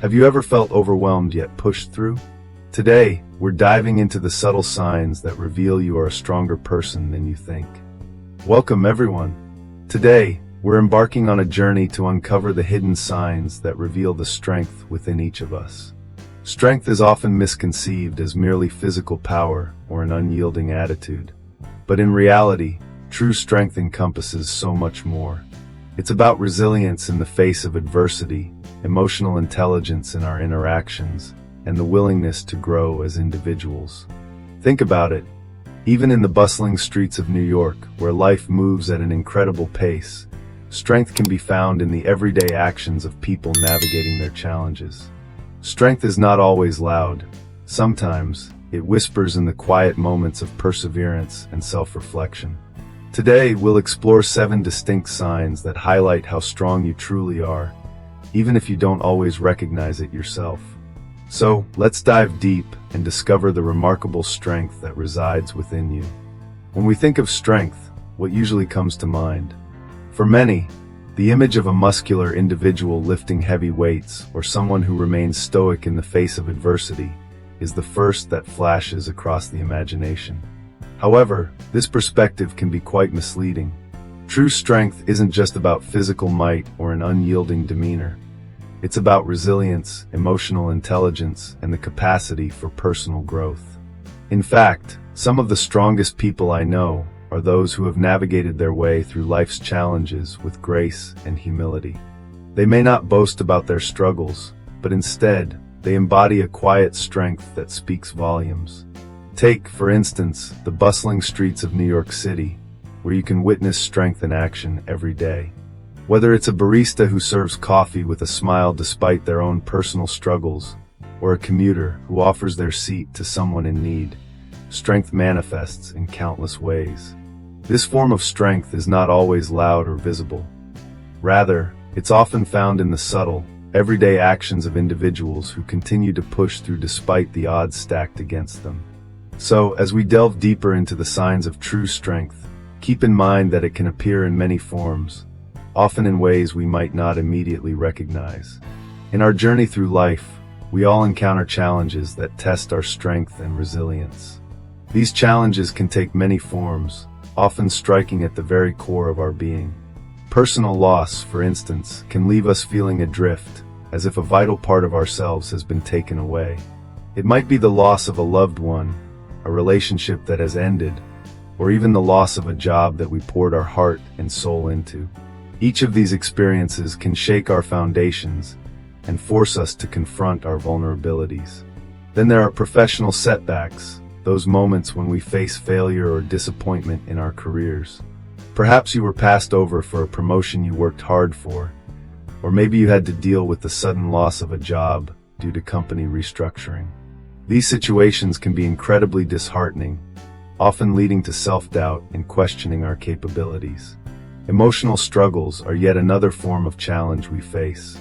Have you ever felt overwhelmed yet pushed through? Today, we're diving into the subtle signs that reveal you are a stronger person than you think. Welcome, everyone. Today, we're embarking on a journey to uncover the hidden signs that reveal the strength within each of us. Strength is often misconceived as merely physical power or an unyielding attitude. But in reality, true strength encompasses so much more. It's about resilience in the face of adversity, emotional intelligence in our interactions, and the willingness to grow as individuals. Think about it. Even in the bustling streets of New York, where life moves at an incredible pace, strength can be found in the everyday actions of people navigating their challenges. Strength is not always loud. Sometimes, it whispers in the quiet moments of perseverance and self-reflection. Today, we'll explore 7 distinct signs that highlight how strong you truly are, even if you don't always recognize it yourself. So, let's dive deep and discover the remarkable strength that resides within you. When we think of strength, what usually comes to mind? For many, the image of a muscular individual lifting heavy weights or someone who remains stoic in the face of adversity is the first that flashes across the imagination. However, this perspective can be quite misleading. True strength isn't just about physical might or an unyielding demeanor. It's about resilience, emotional intelligence, and the capacity for personal growth. In fact, some of the strongest people I know are those who have navigated their way through life's challenges with grace and humility. They may not boast about their struggles, but instead, they embody a quiet strength that speaks volumes. Take, for instance, the bustling streets of New York City, where you can witness strength in action every day. Whether it's a barista who serves coffee with a smile despite their own personal struggles, or a commuter who offers their seat to someone in need, strength manifests in countless ways. This form of strength is not always loud or visible. Rather, it's often found in the subtle, everyday actions of individuals who continue to push through despite the odds stacked against them. So, as we delve deeper into the signs of true strength, keep in mind that it can appear in many forms, often in ways we might not immediately recognize. In our journey through life, we all encounter challenges that test our strength and resilience. These challenges can take many forms, often striking at the very core of our being. Personal loss, for instance, can leave us feeling adrift, as if a vital part of ourselves has been taken away. It might be the loss of a loved one, a relationship that has ended, or even the loss of a job that we poured our heart and soul into. Each of these experiences can shake our foundations and force us to confront our vulnerabilities. Then there are professional setbacks, those moments when we face failure or disappointment in our careers. Perhaps you were passed over for a promotion you worked hard for, or maybe you had to deal with the sudden loss of a job due to company restructuring. These situations can be incredibly disheartening, often leading to self-doubt and questioning our capabilities. Emotional struggles are yet another form of challenge we face.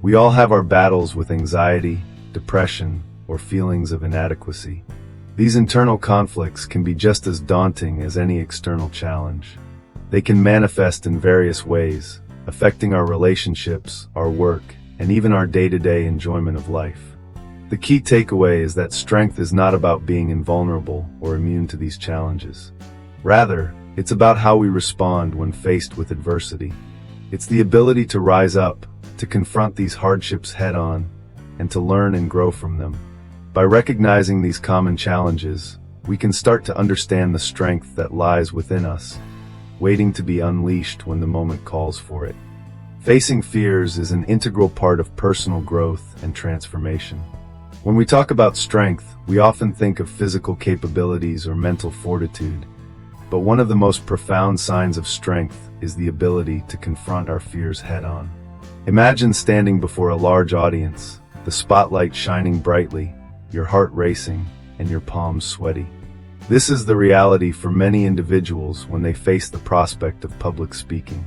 We all have our battles with anxiety, depression, or feelings of inadequacy. These internal conflicts can be just as daunting as any external challenge. They can manifest in various ways, affecting our relationships, our work, and even our day-to-day enjoyment of life. The key takeaway is that strength is not about being invulnerable or immune to these challenges. Rather, it's about how we respond when faced with adversity. It's the ability to rise up, to confront these hardships head-on, and to learn and grow from them. By recognizing these common challenges, we can start to understand the strength that lies within us, waiting to be unleashed when the moment calls for it. Facing fears is an integral part of personal growth and transformation. When we talk about strength, we often think of physical capabilities or mental fortitude, but one of the most profound signs of strength is the ability to confront our fears head-on. Imagine standing before a large audience, the spotlight shining brightly, your heart racing, and your palms sweaty. This is the reality for many individuals when they face the prospect of public speaking.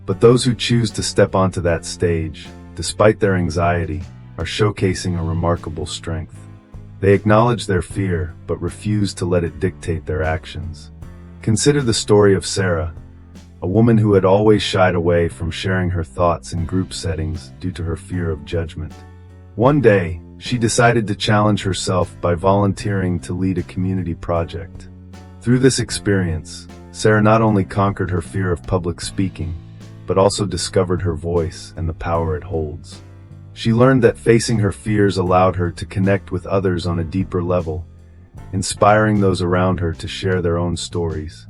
But those who choose to step onto that stage, despite their anxiety, are showcasing a remarkable strength. They acknowledge their fear, but refuse to let it dictate their actions. Consider the story of Sarah, a woman who had always shied away from sharing her thoughts in group settings due to her fear of judgment. One day, she decided to challenge herself by volunteering to lead a community project. Through this experience, Sarah not only conquered her fear of public speaking, but also discovered her voice and the power it holds. She learned that facing her fears allowed her to connect with others on a deeper level, inspiring those around her to share their own stories.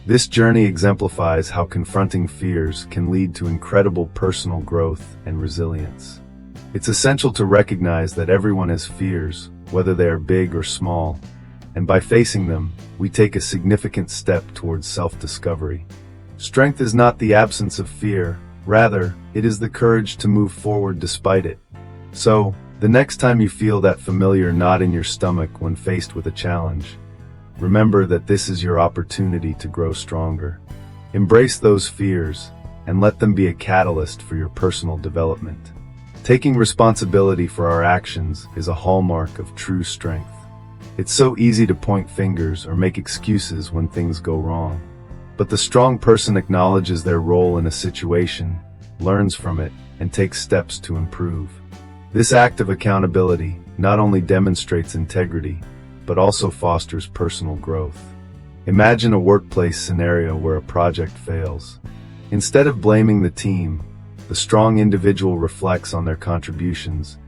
This journey exemplifies how confronting fears can lead to incredible personal growth and resilience. It's essential to recognize that everyone has fears, whether they are big or small, and by facing them, we take a significant step towards self-discovery. Strength is not the absence of fear, rather, it is the courage to move forward despite it. So, the next time you feel that familiar knot in your stomach when faced with a challenge, remember that this is your opportunity to grow stronger. Embrace those fears, and let them be a catalyst for your personal development. Taking responsibility for our actions is a hallmark of true strength. It's so easy to point fingers or make excuses when things go wrong. But the strong person acknowledges their role in a situation, learns from it, and takes steps to improve. This act of accountability not only demonstrates integrity, but also fosters personal growth. Imagine a workplace scenario where a project fails. Instead of blaming the team, the strong individual reflects on their contributions,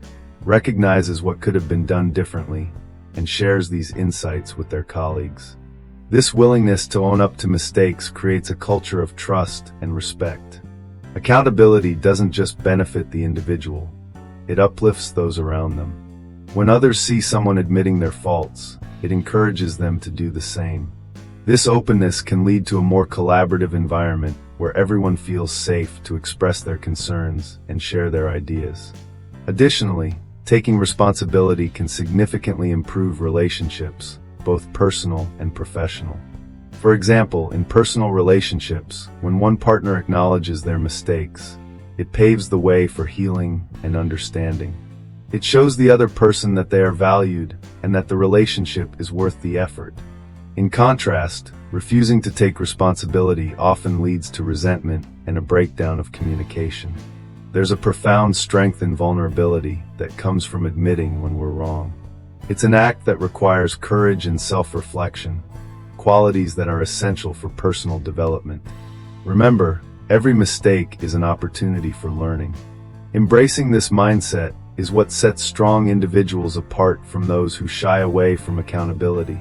recognizes what could have been done differently, and shares these insights with their colleagues. This willingness to own up to mistakes creates a culture of trust and respect. Accountability doesn't just benefit the individual, it uplifts those around them. When others see someone admitting their faults, it encourages them to do the same. This openness can lead to a more collaborative environment where everyone feels safe to express their concerns and share their ideas. Additionally, taking responsibility can significantly improve relationships, both personal and professional. For example, in personal relationships, when one partner acknowledges their mistakes, it paves the way for healing and understanding. It shows the other person that they are valued and that the relationship is worth the effort. In contrast, refusing to take responsibility often leads to resentment and a breakdown of communication. There's a profound strength in vulnerability that comes from admitting when we're wrong. It's an act that requires courage and self-reflection, qualities that are essential for personal development. Remember, every mistake is an opportunity for learning. Embracing this mindset is what sets strong individuals apart from those who shy away from accountability.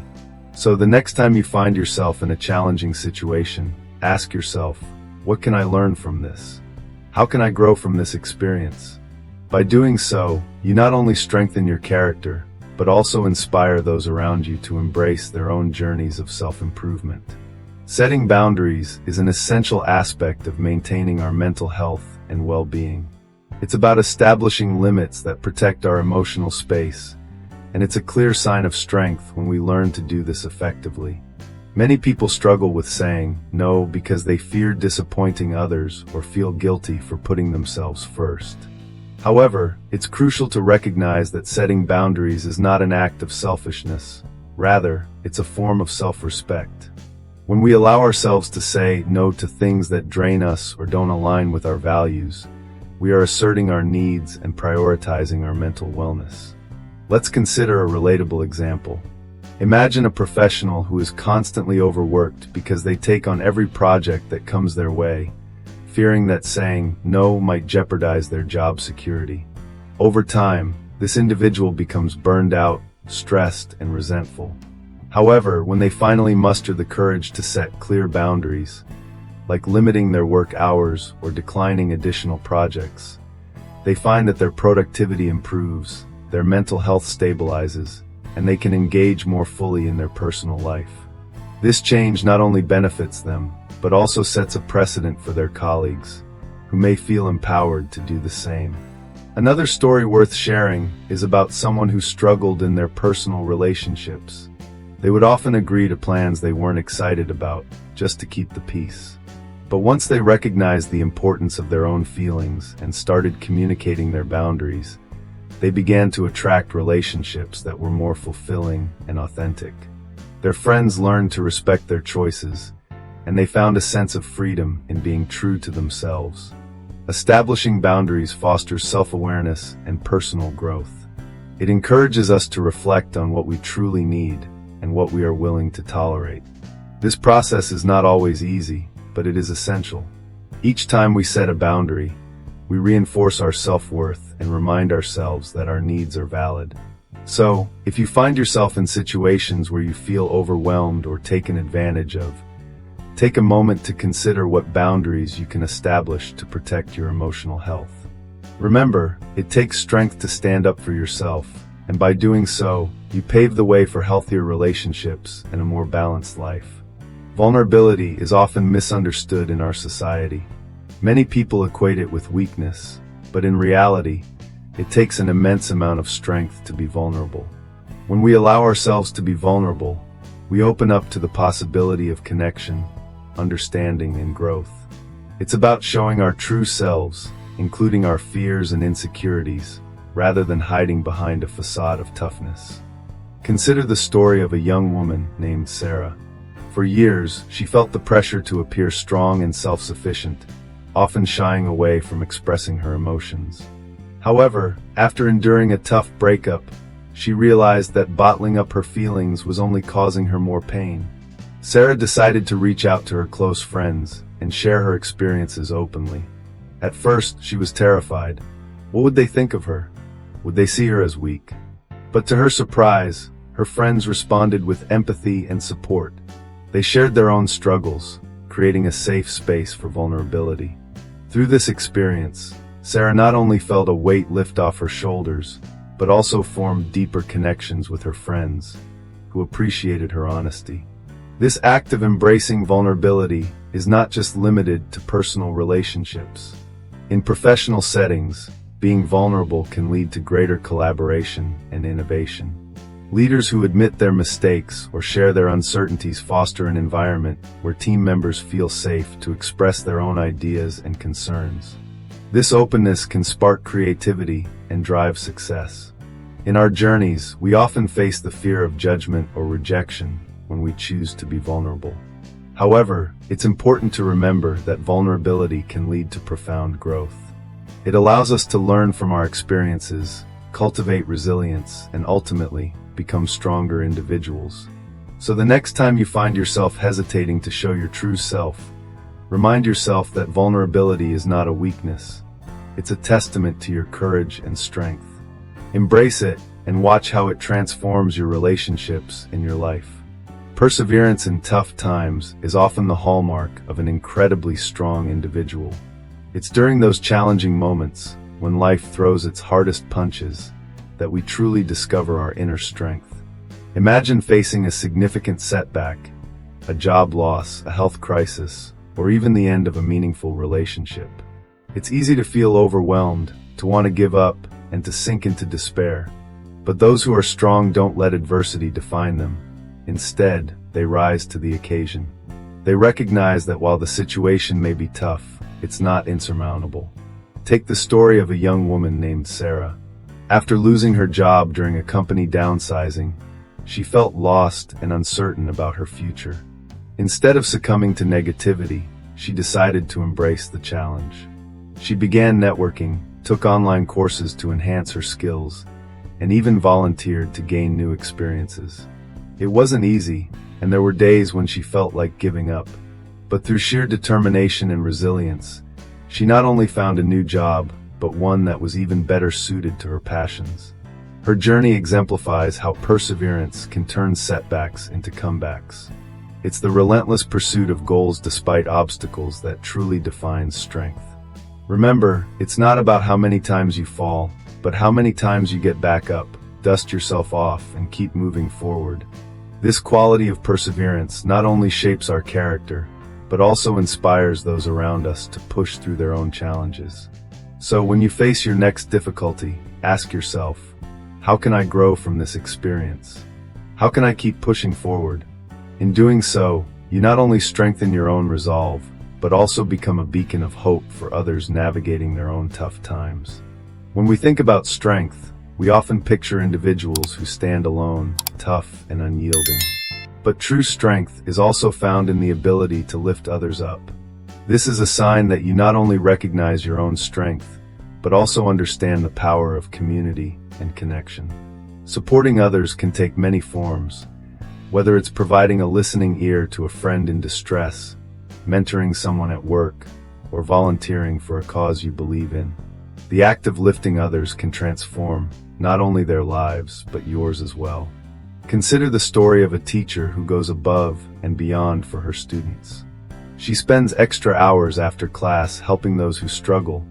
So the next time you find yourself in a challenging situation, ask yourself, what can I learn from this? How can I grow from this experience? By doing so, you not only strengthen your character, but also inspire those around you to embrace their own journeys of self-improvement. Setting boundaries is an essential aspect of maintaining our mental health and well-being. It's about establishing limits that protect our emotional space, and it's a clear sign of strength when we learn to do this effectively. Many people struggle with saying no because they fear disappointing others or feel guilty for putting themselves first. However, it's crucial to recognize that setting boundaries is not an act of selfishness. Rather, it's a form of self-respect. When we allow ourselves to say no to things that drain us or don't align with our values, we are asserting our needs and prioritizing our mental wellness. Let's consider a relatable example. Imagine a professional who is constantly overworked because they take on every project that comes their way, fearing that saying no might jeopardize their job security. Over time, this individual becomes burned out, stressed, and resentful. However, when they finally muster the courage to set clear boundaries, like limiting their work hours or declining additional projects, they find that their productivity improves, their mental health stabilizes, and they can engage more fully in their personal life. This change not only benefits them, but also sets a precedent for their colleagues, who may feel empowered to do the same. Another story worth sharing is about someone who struggled in their personal relationships. They would often agree to plans they weren't excited about, just to keep the peace. But once they recognized the importance of their own feelings and started communicating their boundaries, they began to attract relationships that were more fulfilling and authentic. Their friends learned to respect their choices, and they found a sense of freedom in being true to themselves. Establishing boundaries fosters self-awareness and personal growth. It encourages us to reflect on what we truly need and what we are willing to tolerate. This process is not always easy, but it is essential. Each time we set a boundary, we reinforce our self-worth and remind ourselves that our needs are valid. So, if you find yourself in situations where you feel overwhelmed or taken advantage of, take a moment to consider what boundaries you can establish to protect your emotional health. Remember, it takes strength to stand up for yourself, and by doing so, you pave the way for healthier relationships and a more balanced life. Vulnerability is often misunderstood in our society. Many people equate it with weakness, but in reality, it takes an immense amount of strength to be vulnerable. When we allow ourselves to be vulnerable, we open up to the possibility of connection, understanding, and growth. It's about showing our true selves, including our fears and insecurities, rather than hiding behind a facade of toughness. Consider the story of a young woman named Sarah. For years, she felt the pressure to appear strong and self-sufficient, often shying away from expressing her emotions. However, after enduring a tough breakup, she realized that bottling up her feelings was only causing her more pain. Sarah decided to reach out to her close friends and share her experiences openly. At first, she was terrified. What would they think of her? Would they see her as weak? But to her surprise, her friends responded with empathy and support. They shared their own struggles, creating a safe space for vulnerability. Through this experience, Sarah not only felt a weight lift off her shoulders, but also formed deeper connections with her friends, who appreciated her honesty. This act of embracing vulnerability is not just limited to personal relationships. In professional settings, being vulnerable can lead to greater collaboration and innovation. Leaders who admit their mistakes or share their uncertainties foster an environment where team members feel safe to express their own ideas and concerns. This openness can spark creativity and drive success. In our journeys, we often face the fear of judgment or rejection when we choose to be vulnerable. However, it's important to remember that vulnerability can lead to profound growth. It allows us to learn from our experiences, cultivate resilience, and ultimately become stronger individuals. So the next time you find yourself hesitating to show your true self, remind yourself that vulnerability is not a weakness. It's a testament to your courage and strength. Embrace it and watch how it transforms your relationships and your life. Perseverance in tough times is often the hallmark of an incredibly strong individual. It's during those challenging moments, when life throws its hardest punches, that we truly discover our inner strength. Imagine facing a significant setback, a job loss, a health crisis, or even the end of a meaningful relationship. It's easy to feel overwhelmed, to want to give up, and to sink into despair. But those who are strong don't let adversity define them. Instead, they rise to the occasion. They recognize that while the situation may be tough, it's not insurmountable. Take the story of a young woman named Sarah. After losing her job during a company downsizing, she felt lost and uncertain about her future. Instead of succumbing to negativity, she decided to embrace the challenge. She began networking, took online courses to enhance her skills, and even volunteered to gain new experiences. It wasn't easy, and there were days when she felt like giving up. But through sheer determination and resilience, she not only found a new job, but one that was even better suited to her passions. Her journey exemplifies how perseverance can turn setbacks into comebacks. It's the relentless pursuit of goals despite obstacles that truly defines strength. Remember, it's not about how many times you fall, but how many times you get back up, dust yourself off, and keep moving forward. This quality of perseverance not only shapes our character, but also inspires those around us to push through their own challenges. So when you face your next difficulty, ask yourself, how can I grow from this experience? How can I keep pushing forward? In doing so, you not only strengthen your own resolve, but also become a beacon of hope for others navigating their own tough times. When we think about strength, we often picture individuals who stand alone, tough and unyielding. But true strength is also found in the ability to lift others up. This is a sign that you not only recognize your own strength, but also understand the power of community and connection. Supporting others can take many forms, whether it's providing a listening ear to a friend in distress, mentoring someone at work, or volunteering for a cause you believe in. The act of lifting others can transform not only their lives, but yours as well. Consider the story of a teacher who goes above and beyond for her students. She spends extra hours after class helping those who struggle,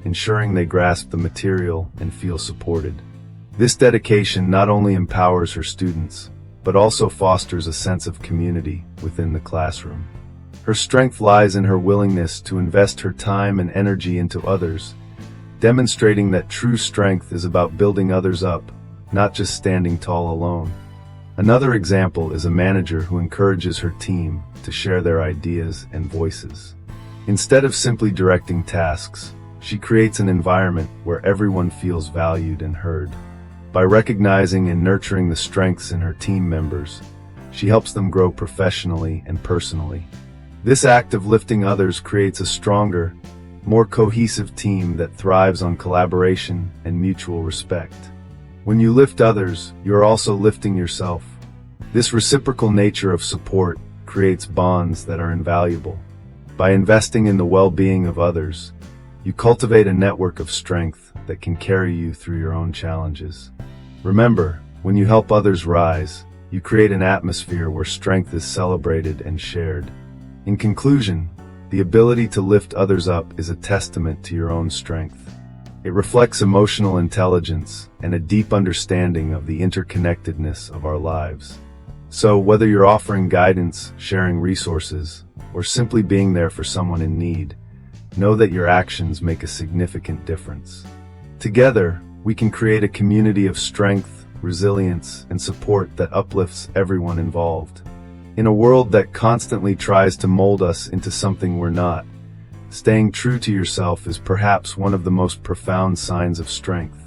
ensuring they grasp the material and feel supported. This dedication not only empowers her students, but also fosters a sense of community within the classroom. Her strength lies in her willingness to invest her time and energy into others, demonstrating that true strength is about building others up, not just standing tall alone. Another example is a manager who encourages her team to share their ideas and voices. Instead of simply directing tasks, she creates an environment where everyone feels valued and heard. By recognizing and nurturing the strengths in her team members, she helps them grow professionally and personally. This act of lifting others creates a stronger, more cohesive team that thrives on collaboration and mutual respect. When you lift others, you're also lifting yourself. This reciprocal nature of support creates bonds that are invaluable. By investing in the well-being of others, you cultivate a network of strength that can carry you through your own challenges. Remember, when you help others rise, you create an atmosphere where strength is celebrated and shared. In conclusion, the ability to lift others up is a testament to your own strength. It reflects emotional intelligence and a deep understanding of the interconnectedness of our lives. So, whether you're offering guidance, sharing resources, or simply being there for someone in need, know that your actions make a significant difference. Together, we can create a community of strength, resilience, and support that uplifts everyone involved. In a world that constantly tries to mold us into something we're not, staying true to yourself is perhaps one of the most profound signs of strength.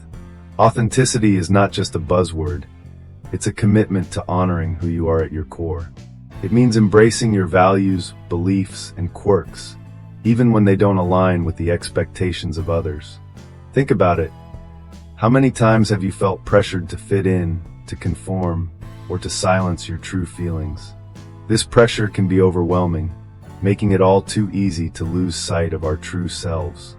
Authenticity is not just a buzzword, it's a commitment to honoring who you are at your core. It means embracing your values, beliefs, and quirks, even when they don't align with the expectations of others. Think about it. How many times have you felt pressured to fit in, to conform, or to silence your true feelings? This pressure can be overwhelming, making it all too easy to lose sight of our true selves.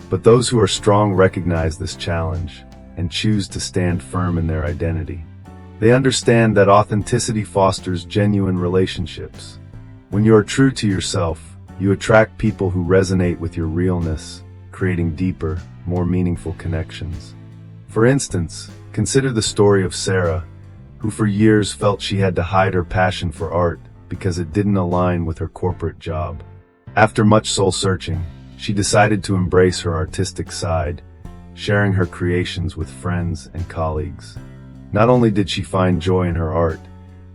But those who are strong recognize this challenge and choose to stand firm in their identity. They understand that authenticity fosters genuine relationships. When you are true to yourself, you attract people who resonate with your realness, creating deeper, more meaningful connections. For instance, consider the story of Sarah, who for years felt she had to hide her passion for art because it didn't align with her corporate job. After much soul-searching, she decided to embrace her artistic side, sharing her creations with friends and colleagues. Not only did she find joy in her art,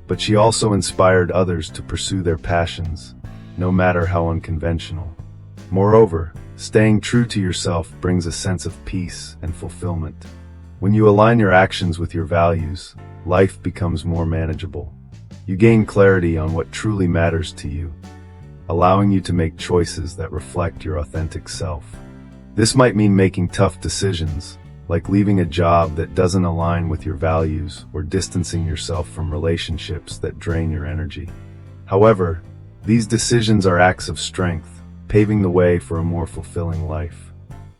but she also inspired others to pursue their passions, no matter how unconventional. Moreover, staying true to yourself brings a sense of peace and fulfillment. When you align your actions with your values, life becomes more manageable. You gain clarity on what truly matters to you, allowing you to make choices that reflect your authentic self. This might mean making tough decisions, like leaving a job that doesn't align with your values or distancing yourself from relationships that drain your energy. However, these decisions are acts of strength, paving the way for a more fulfilling life.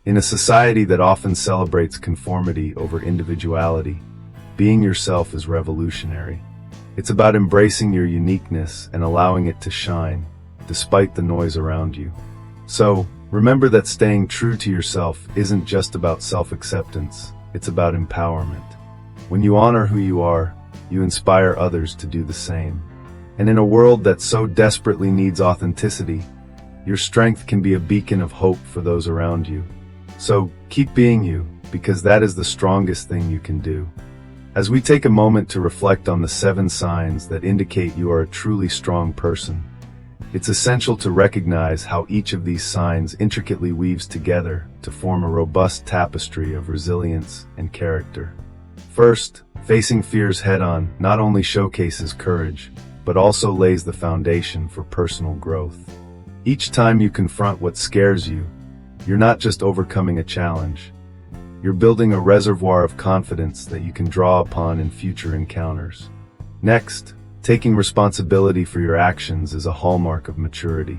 In a society that often celebrates conformity over individuality, being yourself is revolutionary. It's about embracing your uniqueness and allowing it to shine, despite the noise around you. So, remember that staying true to yourself isn't just about self-acceptance, it's about empowerment. When you honor who you are, you inspire others to do the same. And in a world that so desperately needs authenticity, your strength can be a beacon of hope for those around you. So, keep being you, because that is the strongest thing you can do. As we take a moment to reflect on the 7 signs that indicate you are a truly strong person, it's essential to recognize how each of these signs intricately weaves together to form a robust tapestry of resilience and character. First, facing fears head-on not only showcases courage, but also lays the foundation for personal growth. Each time you confront what scares you, you're not just overcoming a challenge. You're building a reservoir of confidence that you can draw upon in future encounters. Next, taking responsibility for your actions is a hallmark of maturity.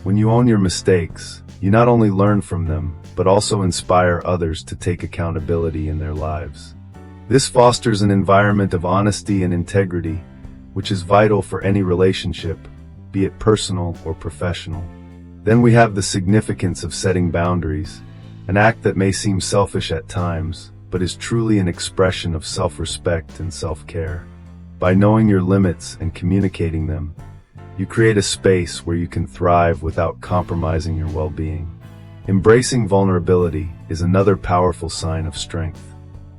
When you own your mistakes, you not only learn from them, but also inspire others to take accountability in their lives. This fosters an environment of honesty and integrity, which is vital for any relationship, be it personal or professional. Then we have the significance of setting boundaries, an act that may seem selfish at times, but is truly an expression of self-respect and self-care. By knowing your limits and communicating them, you create a space where you can thrive without compromising your well-being. Embracing vulnerability is another powerful sign of strength.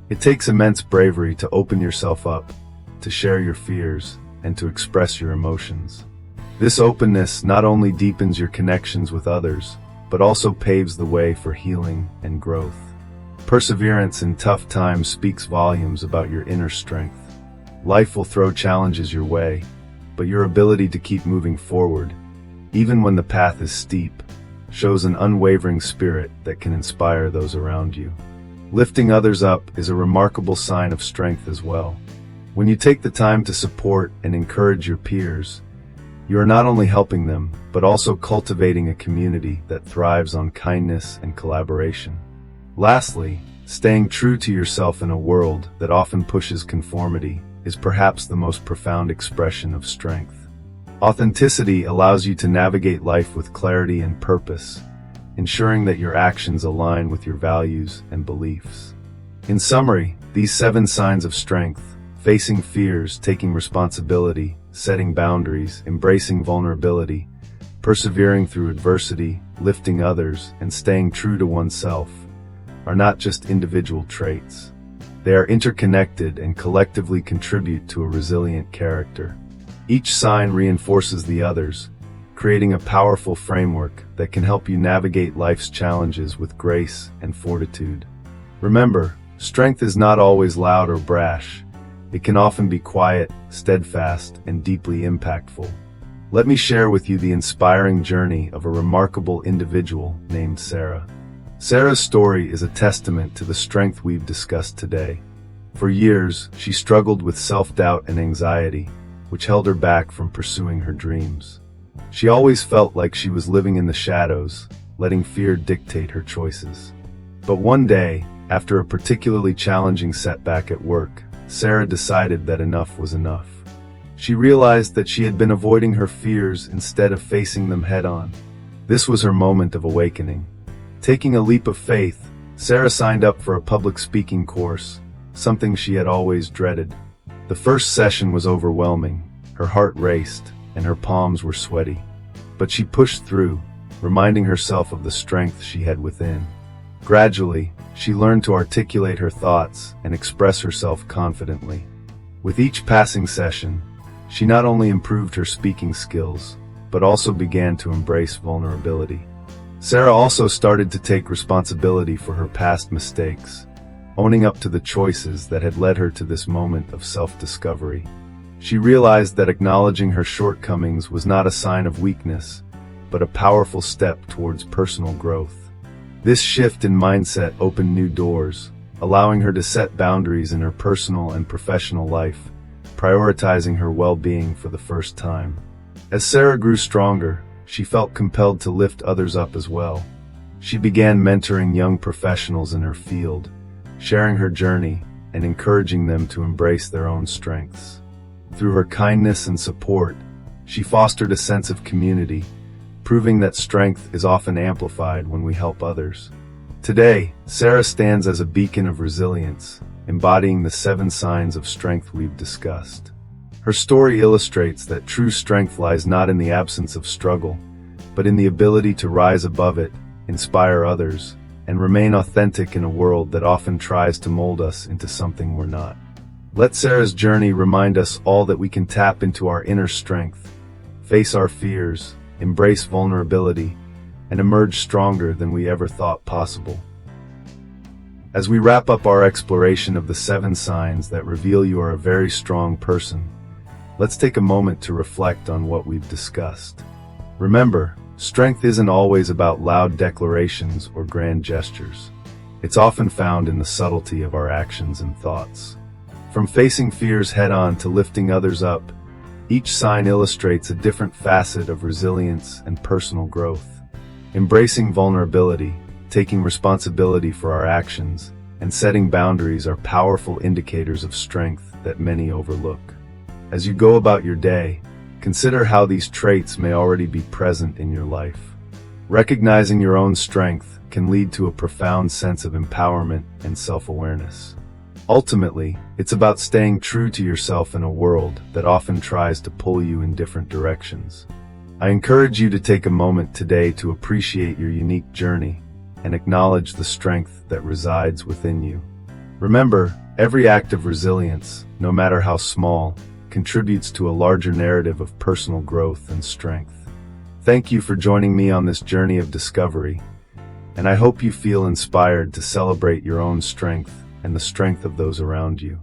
It takes immense bravery to open yourself up, to share your fears, and to express your emotions. This openness not only deepens your connections with others, but also paves the way for healing and growth. Perseverance in tough times speaks volumes about your inner strength. Life will throw challenges your way, but your ability to keep moving forward, even when the path is steep, shows an unwavering spirit that can inspire those around you. Lifting others up is a remarkable sign of strength as well. When you take the time to support and encourage your peers, you are not only helping them, but also cultivating a community that thrives on kindness and collaboration. Lastly, staying true to yourself in a world that often pushes conformity is perhaps the most profound expression of strength. Authenticity allows you to navigate life with clarity and purpose, ensuring that your actions align with your values and beliefs. In summary, these 7 signs of strength, facing fears, taking responsibility, setting boundaries, embracing vulnerability, persevering through adversity, lifting others, and staying true to oneself, are not just individual traits. They are interconnected and collectively contribute to a resilient character. Each sign reinforces the others, creating a powerful framework that can help you navigate life's challenges with grace and fortitude. Remember, strength is not always loud or brash. It can often be quiet, steadfast, and deeply impactful. Let me share with you the inspiring journey of a remarkable individual named Sarah. Sarah's story is a testament to the strength we've discussed today. For years, she struggled with self-doubt and anxiety, which held her back from pursuing her dreams. She always felt like she was living in the shadows, letting fear dictate her choices. But one day, after a particularly challenging setback at work, Sarah decided that enough was enough. She realized that she had been avoiding her fears instead of facing them head-on. This was her moment of awakening. Taking a leap of faith, Sarah signed up for a public speaking course, something she had always dreaded. The first session was overwhelming. Her heart raced, and her palms were sweaty. But she pushed through, reminding herself of the strength she had within. Gradually, she learned to articulate her thoughts and express herself confidently. With each passing session, she not only improved her speaking skills, but also began to embrace vulnerability. Sarah also started to take responsibility for her past mistakes, owning up to the choices that had led her to this moment of self-discovery. She realized that acknowledging her shortcomings was not a sign of weakness, but a powerful step towards personal growth. This shift in mindset opened new doors, allowing her to set boundaries in her personal and professional life, prioritizing her well-being for the first time. As Sarah grew stronger, she felt compelled to lift others up as well. She began mentoring young professionals in her field, sharing her journey and encouraging them to embrace their own strengths. Through her kindness and support, she fostered a sense of community, proving that strength is often amplified when we help others. Today, Sarah stands as a beacon of resilience, embodying the 7 signs of strength we've discussed. Her story illustrates that true strength lies not in the absence of struggle, but in the ability to rise above it, inspire others, and remain authentic in a world that often tries to mold us into something we're not. Let Sarah's journey remind us all that we can tap into our inner strength, face our fears, embrace vulnerability, and emerge stronger than we ever thought possible. As we wrap up our exploration of the 7 signs that reveal you are a very strong person, let's take a moment to reflect on what we've discussed. Remember, Strength isn't always about loud declarations or grand gestures. It's often found in the subtlety of our actions and thoughts. From facing fears head-on to lifting others up, each sign illustrates a different facet of resilience and personal growth. Embracing vulnerability, taking responsibility for our actions, and setting boundaries are powerful indicators of strength that many overlook. As you go about your day, consider how these traits may already be present in your life. Recognizing your own strength can lead to a profound sense of empowerment and self-awareness. Ultimately, it's about staying true to yourself in a world that often tries to pull you in different directions. I encourage you to take a moment today to appreciate your unique journey and acknowledge the strength that resides within you. Remember, every act of resilience, no matter how small, contributes to a larger narrative of personal growth and strength. Thank you for joining me on this journey of discovery, and I hope you feel inspired to celebrate your own strength and the strength of those around you.